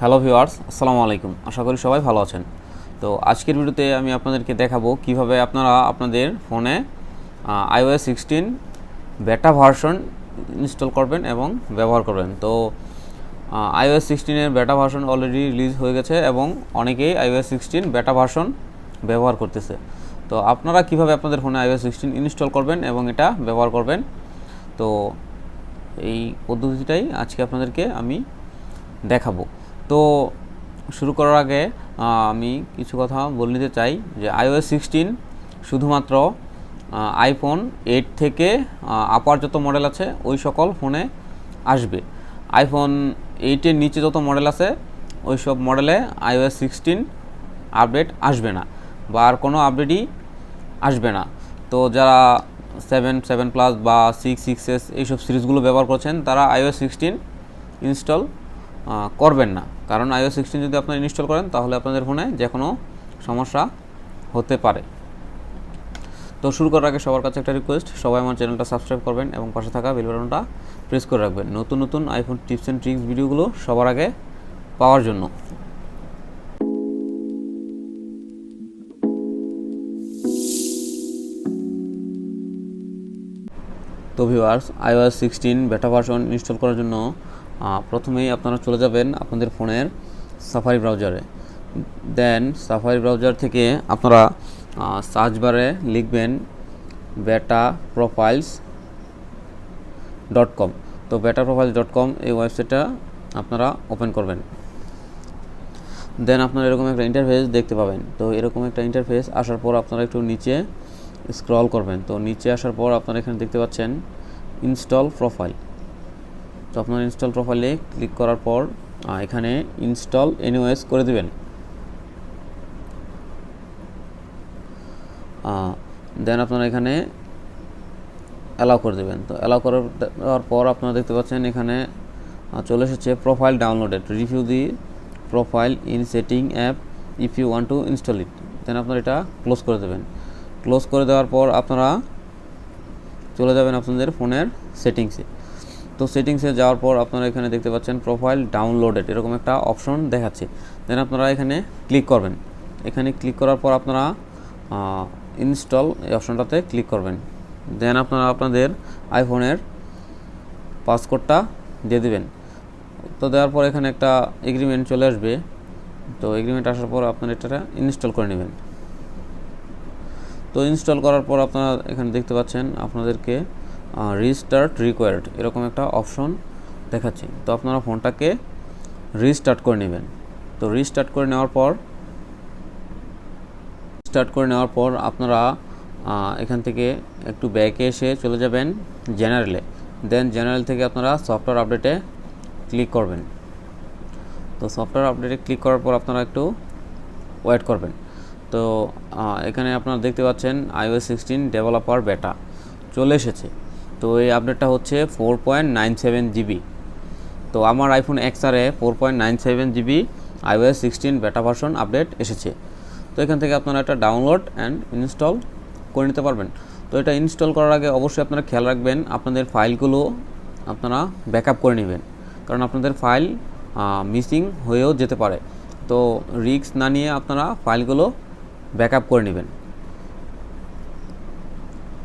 Hello viewers, আসসালামু আলাইকুম। আশা করি সবাই ভালো আছেন। তো আজকের ভিডিওতে আমি আপনাদেরকে দেখাবো কিভাবে আপনারা আপনাদের ফোনে iOS 16 বেটা ভার্সন ইনস্টল করবেন এবং ব্যবহার করবেন। তো iOS 16-এর বেটা ভার্সন অলরেডি রিলিজ হয়ে গেছে এবং অনেকেই iOS 16 বেটা ভার্সন ব্যবহার করতেছে। তো আপনারা কিভাবে আপনাদের ফোনে iOS 16 ইনস্টল করবেন এবং এটা ব্যবহার করবেন, তো এই পদ্ধতিটাই আজকে আপনাদেরকে আমি দেখাবো। তো শুরু করার আগে আমি কিছু কথা বলে নিতে চাই যে iOS 16 শুধুমাত্র আইফোন 8 থেকে আপার যত মডেল আছে ওই সকল ফোনে আসবে। আইফোন 8-এর নিচে যত মডেল আছে ওই সব মডেলে iOS 16 আপডেট আসবে না বা আর কোনো আপডেটই আসবে না। তো যারা 7 প্লাস বা 6s এইসব সিরিজগুলো ব্যবহার করছেন তারা iOS 16 ইনস্টল করবেন না, কারণ iOS 16 যদি আপনারা ইনস্টল করেন তাহলে আপনাদের ফোনে যে কোনো সমস্যা হতে পারে। তো শুরু করার আগে সবার কাছে একটা রিকোয়েস্ট, সবাই আমার চ্যানেলটা সাবস্ক্রাইব করবেন এবং পাশে থাকা বেল বাটনটা প্রেস করে রাখবেন নতুন নতুন আইফোন টিপস অ্যান্ড ট্রিক্স ভিডিওগুলো সবার আগে পাওয়ার জন্য। তো ভিউয়ার্স, iOS 16 বেটা ভার্সন ইনস্টল করার জন্য প্রথমেই আপনারা চলে যাবেন আপনাদের ফোনের সাফারি ব্রাউজারে। দেন সাফারি ব্রাউজার থেকে আপনারা সার্চ বারে লিখবেন betaprofiles.com। তো betaprofiles.com এই ওয়েবসাইটটা আপনারা ওপেন করবেন। দেন আপনারা এরকম একটা ইন্টারফেস দেখতে পাবেন। তো এরকম একটা ইন্টারফেস আসার পর আপনারা একটু নিচে স্ক্রল করবেন। তো নিচে আসার পর আপনারা এখানে দেখতে পাচ্ছেন ইনস্টল প্রোফাইল। তো আপনার ইনস্টল প্রোফাইলে ক্লিক করার পর এখানে ইনস্টল এনিওয়েজ করে দিবেন। দেন আপনারা এখানে অ্যালাউ করে দেবেন। তো অ্যালাউ করার পর আপনারা দেখতে পাচ্ছেন এখানে চলে এসেছে profile downloaded, review the profile in setting app if you want to install it. Then আপনারা এটা ক্লোজ করে দেবেন। ক্লোজ করে দেওয়ার পর আপনারা চলে যাবেন আপনাদের ফোনের সেটিংসে। তো সেটিংসে যাওয়ার পর আপনারা এখানে দেখতে পাচ্ছেন প্রোফাইল ডাউনলোডেড এরকম একটা অপশন দেখাচ্ছে। দেন আপনারা এখানে ক্লিক করবেন। এখানে ক্লিক করার পর আপনারা ইনস্টল এই অপশনটাতে ক্লিক করবেন। দেন আপনারা আপনাদের আইফোনের পাসওয়ার্ডটা দিয়ে দেবেন। তো দেওয়ার পর এখানে একটা এগ্রিমেন্ট চলে আসবে। তো এগ্রিমেন্ট আসার পর আপনারা এটা ইনস্টল করে নেবেন। তো ইনস্টল করার পর আপনারা এখানে দেখতে পাচ্ছেন আপনাদেরকে রিস্টার্ট রিকোয়ার্ড এরকম একটা অপশন দেখাচ্ছে। তো আপনারা ফোনটাকে রিস্টার্ট করে নেবেন। তো রিস্টার্ট করে নেওয়ার পর আপনারা এখান থেকে একটু ব্যাকে এসে চলে যাবেন জেনারেলে। দেন জেনারেল থেকে আপনারা সফটওয়্যার আপডেটে ক্লিক করবেন। তো সফটওয়্যার আপডেটে ক্লিক করার পর আপনারা একটু ওয়েট করবেন। তো এখানে আপনারা দেখতে পাচ্ছেন iOS 16 ডেভেলপার বেটা চলে এসেছে। তো এই আপডেটটা হচ্ছে 4.97 GB। তো আমার আইফোন XR-এ 4.97 GB iOS 16 বেটা ভার্সন আপডেট এসেছে। তো এখান থেকে আপনারা এটা ডাউনলোড অ্যান্ড ইনস্টল করে নিতে পারবেন। তো এটা ইনস্টল করার আগে অবশ্যই আপনারা খেয়াল রাখবেন আপনাদের ফাইলগুলো আপনারা ব্যাকআপ করে নেবেন, কারণ আপনাদের ফাইল মিসিং হয়েও যেতে পারে। তো রিস্ক না নিয়ে আপনারা ফাইলগুলো ব্যাকআপ করে নেবেন।